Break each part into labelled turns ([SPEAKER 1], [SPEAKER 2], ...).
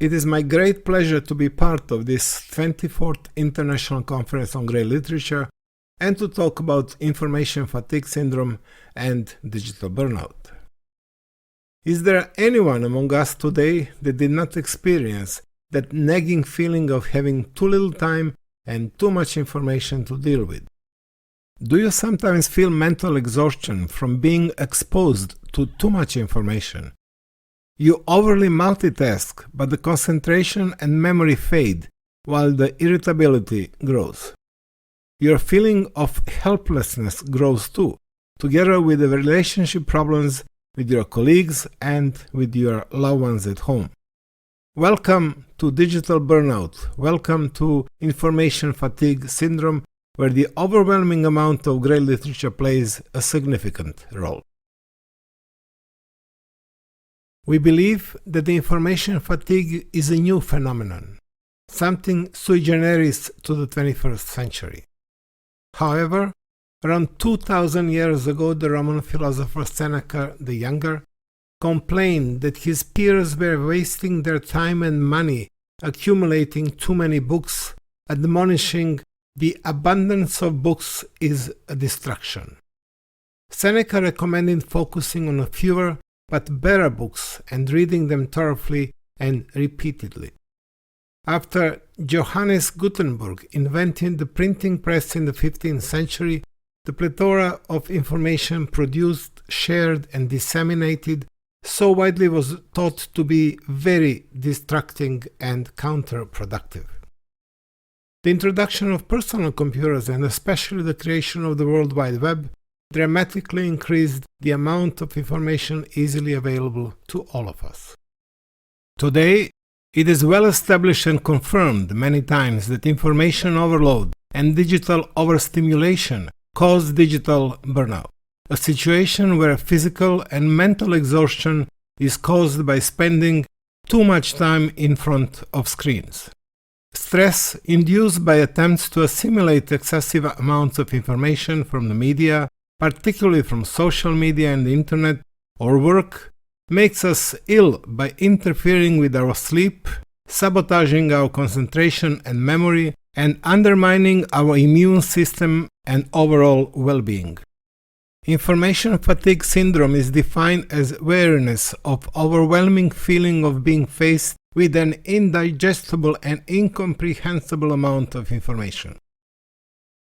[SPEAKER 1] It is my great pleasure to be part of this 24th International Conference on Grey Literature and to talk about information fatigue syndrome and digital burnout. Is there anyone among us today that did not experience that nagging feeling of having too little time and too much information to deal with? Do you sometimes feel mental exhaustion from being exposed to too much information? You overly multitask, but the concentration and memory fade while the irritability grows. Your feeling of helplessness grows too, together with the relationship problems with your colleagues and with your loved ones at home. Welcome to digital burnout. Welcome to information fatigue syndrome, where the overwhelming amount of grey literature plays a significant role. We believe that the information fatigue is a new phenomenon, something sui generis to the 21st century. However, around 2000 years ago, the Roman philosopher Seneca the Younger complained that his peers were wasting their time and money accumulating too many books, admonishing the abundance of books is a distraction. Seneca recommended focusing on fewer but better books and reading them thoroughly and repeatedly. After Johannes Gutenberg invented the printing press in the 15th century, the plethora of information produced, shared, and disseminated so widely was thought to be very distracting and counterproductive. The introduction of personal computers and especially the creation of the World Wide Web dramatically increased the amount of information easily available to all of us. Today, it is well established and confirmed many times that information overload and digital overstimulation cause digital burnout, a situation where physical and mental exhaustion is caused by spending too much time in front of screens. Stress induced by attempts to assimilate excessive amounts of information from the media, particularly from social media and the internet or work, makes us ill by interfering with our sleep, sabotaging our concentration and memory, and undermining our immune system and overall well-being. Information fatigue syndrome is defined as awareness of overwhelming feeling of being faced with an indigestible and incomprehensible amount of information.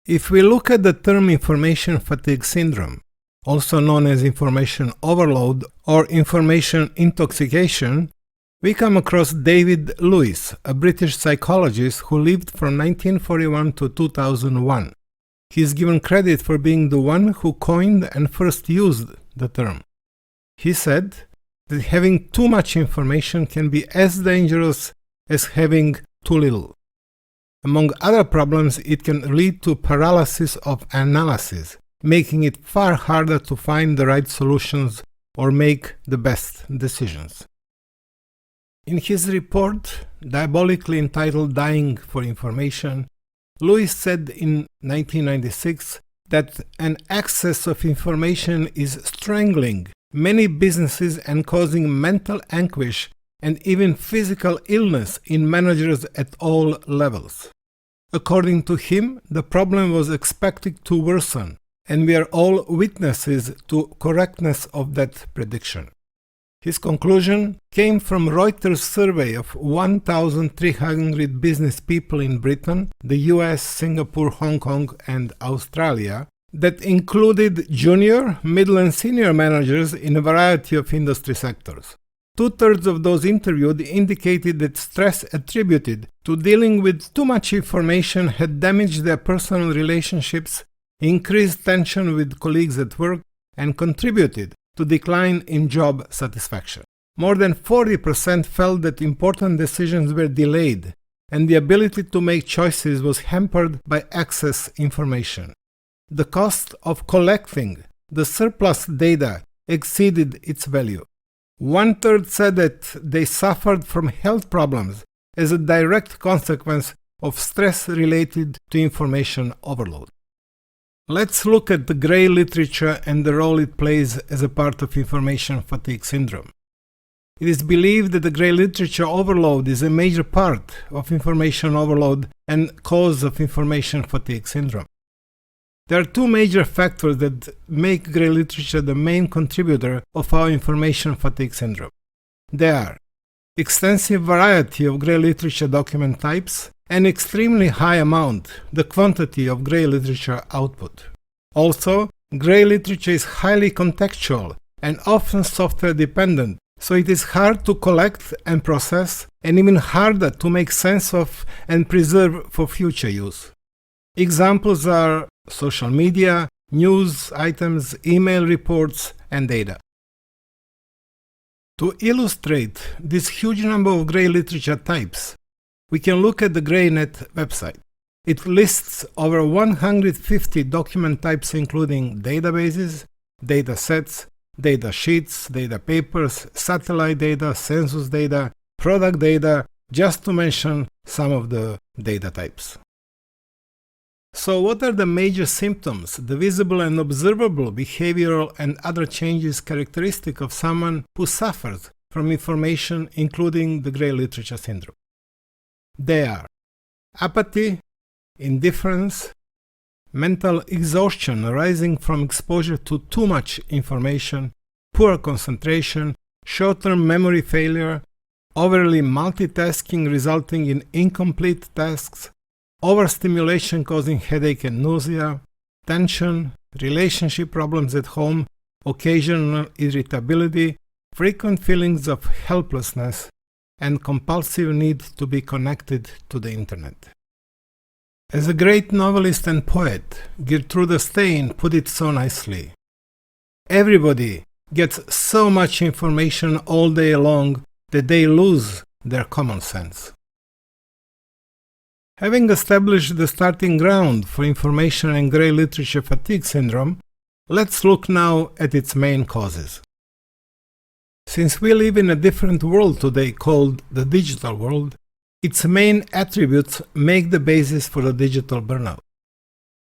[SPEAKER 1] If we look at the term information fatigue syndrome, also known as information overload or information intoxication, we come across David Lewis, a British psychologist who lived from 1941 to 2001. He is given credit for being the one who coined and first used the term. He said that having too much information can be as dangerous as having too little. Among other problems, it can lead to paralysis of analysis, making it far harder to find the right solutions or make the best decisions. In his report, diabolically entitled Dying for Information, Lewis said in 1996 that an excess of information is strangling many businesses and causing mental anguish and even physical illness in managers at all levels. According to him, the problem was expected to worsen, and we are all witnesses to correctness of that prediction. His conclusion came from Reuters' survey of 1,300 business people in Britain, the US, Singapore, Hong Kong, and Australia, that included junior, middle, and senior managers in a variety of industry sectors. Two-thirds of those interviewed indicated that stress attributed to dealing with too much information had damaged their personal relationships, increased tension with colleagues at work, and contributed to decline in job satisfaction. More than 40% felt that important decisions were delayed, and the ability to make choices was hampered by excess information. The cost of collecting the surplus data exceeded its value. One-third said that they suffered from health problems as a direct consequence of stress related to information overload. Let's look at the grey literature and the role it plays as a part of information fatigue syndrome. it is believed that the grey literature overload is a major part of information overload and cause of information fatigue syndrome. There are two major factors that make grey literature the main contributor of our information fatigue syndrome. They are extensive variety of grey literature document types and extremely high amount, the quantity of grey literature output. Also, grey literature is highly contextual and often software dependent, so it is hard to collect and process and even harder to make sense of and preserve for future use. Examples are social media, news items, email reports, and data. To illustrate this huge number of grey literature types, we can look at the GreyNet website. It lists over 150 document types including databases, data sets, data sheets, data papers, satellite data, census data, product data, just to mention some of the data types. So what are the major symptoms, the visible and observable behavioral and other changes characteristic of someone who suffers from information including the grey literature syndrome? They are apathy, indifference, mental exhaustion arising from exposure to too much information, poor concentration, short-term memory failure, overly multitasking resulting in incomplete tasks, overstimulation causing headache and nausea, tension, relationship problems at home, occasional irritability, frequent feelings of helplessness, and compulsive need to be connected to the internet. As a great novelist and poet, Gertrude Stein put it so nicely, everybody gets so much information all day long that they lose their common sense. Having established the starting ground for information and grey literature fatigue syndrome, let's look now at its main causes. Since we live in a different world today called the digital world, its main attributes make the basis for the digital burnout.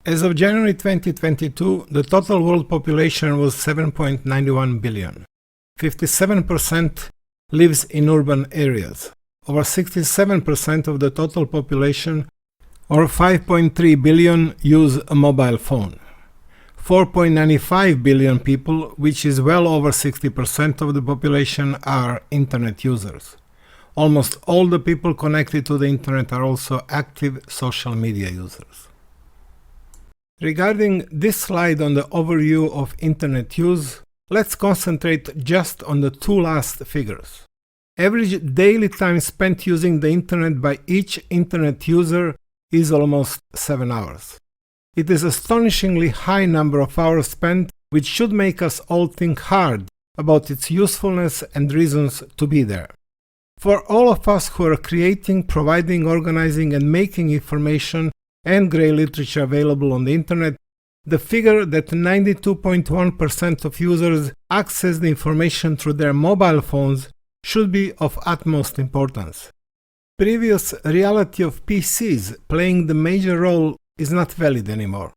[SPEAKER 1] As of January 2022, the total world population was 7.91 billion. 57% lives in urban areas. Over 67% of the total population, or 5.3 billion, use a mobile phone. 4.95 billion people, which is well over 60% of the population, are internet users. Almost all the people connected to the internet are also active social media users. Regarding this slide on the overview of internet use, let's concentrate just on the two last figures. Average daily time spent using the internet by each internet user is almost 7 hours. It is an astonishingly high number of hours spent, which should make us all think hard about its usefulness and reasons to be there. For all of us who are creating, providing, organizing, and making information and grey literature available on the internet, the figure that 92.1% of users access the information through their mobile phones should be of utmost importance. Previous reality of PCs playing the major role is not valid anymore.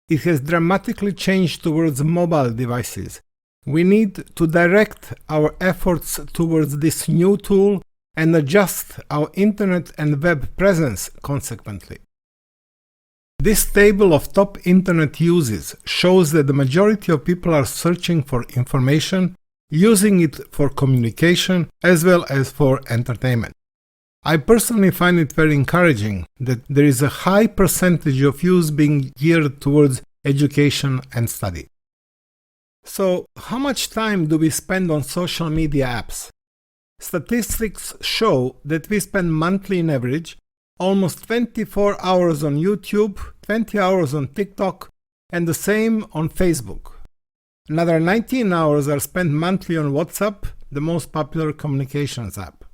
[SPEAKER 1] It has dramatically changed towards mobile devices. We need to direct our efforts towards this new tool and adjust our internet and web presence consequently. This table of top internet uses shows that the majority of people are searching for information, using it for communication as well as for entertainment. I personally find it very encouraging that there is a high percentage of use being geared towards education and study. So, how much time do we spend on social media apps? Statistics show that we spend monthly on average almost 24 hours on YouTube, 20 hours on TikTok, and the same on Facebook. Another 19 hours are spent monthly on WhatsApp, the most popular communications app.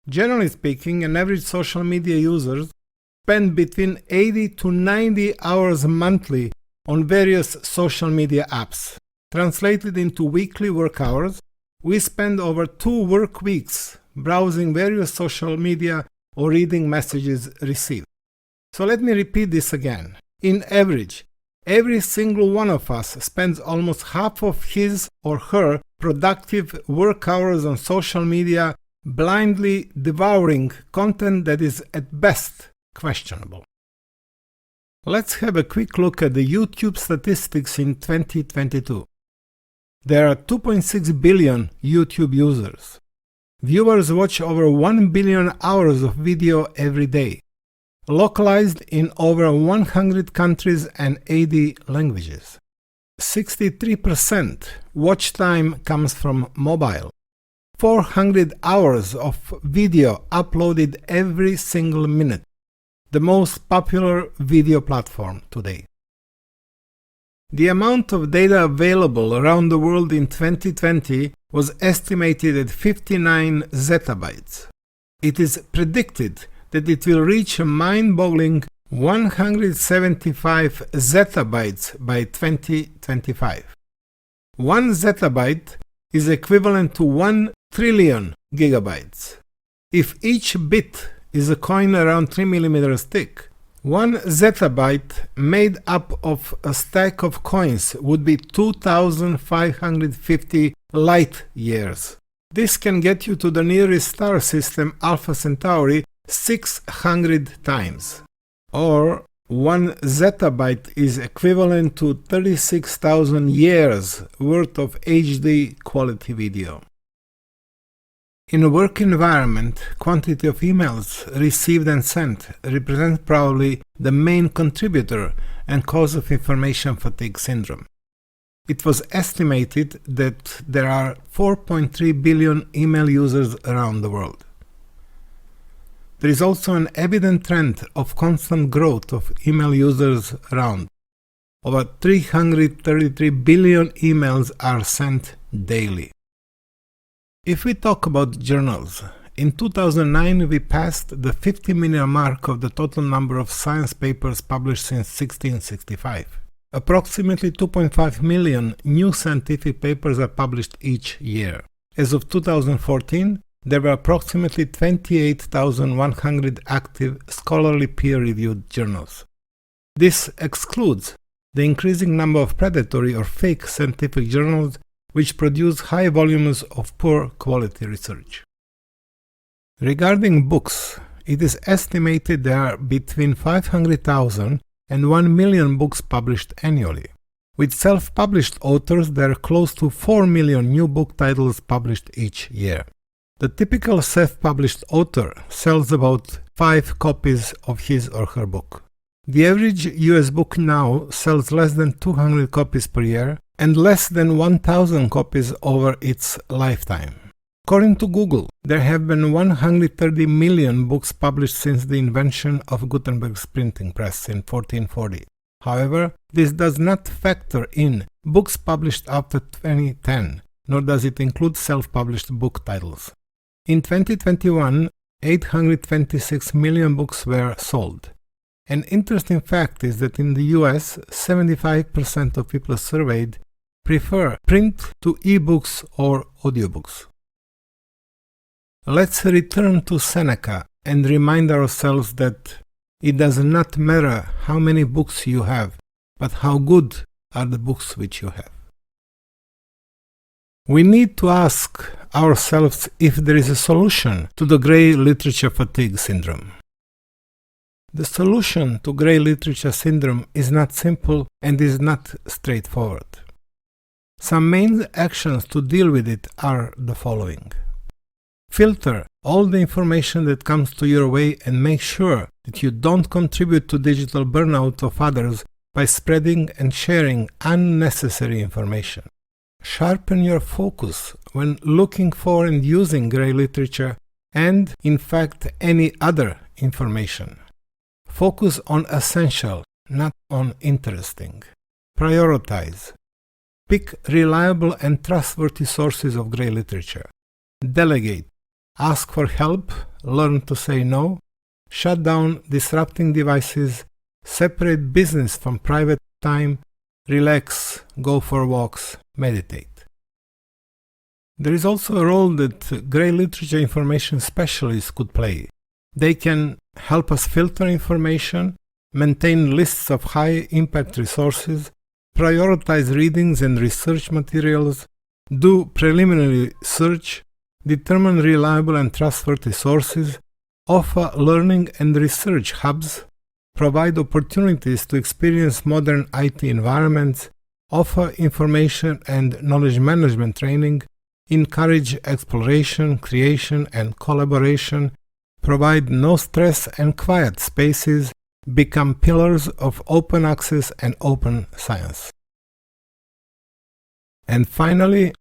[SPEAKER 1] Generally speaking, an average social media user spends between 80 to 90 hours monthly on various social media apps. Translated into weekly work hours, we spend over 2 work weeks browsing various social media or reading messages received. So let me repeat this again. In average, every single one of us spends almost half of his or her productive work hours on social media, blindly devouring content that is at best questionable. Let's have a quick look at the YouTube statistics in 2022. There are 2.6 billion YouTube users. Viewers watch over 1 billion hours of video every day, localized in over 100 countries and 80 languages. 63% watch time comes from mobile. 400 hours of video uploaded every single minute. The most popular video platform today. The amount of data available around the world in 2020 was estimated at 59 zettabytes. It is predicted that it will reach a mind-boggling 175 zettabytes by 2025. 1 zettabyte is equivalent to 1 trillion gigabytes. If each bit is a coin around 3 millimeters thick, 1 zettabyte made up of a stack of coins would be 2,550 light years. This can get you to the nearest star system, Alpha Centauri, 600 times. Or 1 zettabyte is equivalent to 36,000 years worth of HD quality video. In a work environment, quantity of emails received and sent represents probably the main contributor and cause of information fatigue syndrome. It was estimated that there are 4.3 billion email users around the world. There is also an evident trend of constant growth of email users around. Over 333 billion emails are sent daily. If we talk about journals, in 2009 we passed the 50 million mark of the total number of science papers published since 1665. Approximately 2.5 million new scientific papers are published each year. As of 2014, there were approximately 28,100 active scholarly peer-reviewed journals. This excludes the increasing number of predatory or fake scientific journals which produce high volumes of poor quality research. Regarding books, it is estimated there are between 500,000 and 1 million books published annually. With self-published authors, there are close to 4 million new book titles published each year. The typical self-published author sells about 5 copies of his or her book. The average US book now sells less than 200 copies per year and less than 1,000 copies over its lifetime. According to Google, there have been 130 million books published since the invention of Gutenberg's printing press in 1440. However, this does not factor in books published after 2010, nor does it include self-published book titles. In 2021, 826 million books were sold. An interesting fact is that in the US, 75% of people surveyed prefer print to e-books or audiobooks. Let's return to Seneca and remind ourselves that it does not matter how many books you have, but how good are the books which you have. We need to ask ourselves if there is a solution to the grey literature fatigue syndrome. The solution to grey literature syndrome is not simple and is not straightforward. Some main actions to deal with it are the following. Filter all the information that comes to your way and make sure that you don't contribute to digital burnout of others by spreading and sharing unnecessary information. Sharpen your focus when looking for and using grey literature and, in fact, any other information. Focus on essential, not on interesting. Prioritize. Pick reliable and trustworthy sources of grey literature. Delegate. Ask for help, learn to say no, shut down disrupting devices, separate business from private time, relax, go for walks, meditate. There is also a role that grey literature information specialists could play. They can help us filter information, maintain lists of high-impact resources, prioritize readings and research materials, do preliminary search, determine reliable and trustworthy sources, offer learning and research hubs, provide opportunities to experience modern IT environments, offer information and knowledge management training, encourage exploration, creation, and collaboration, provide no-stress and quiet spaces, become pillars of open access and open science. And finally,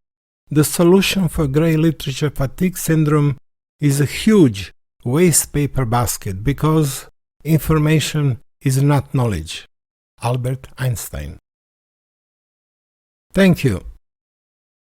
[SPEAKER 1] the solution for grey literature fatigue syndrome is a huge waste paper basket because information is not knowledge. Albert Einstein. Thank you.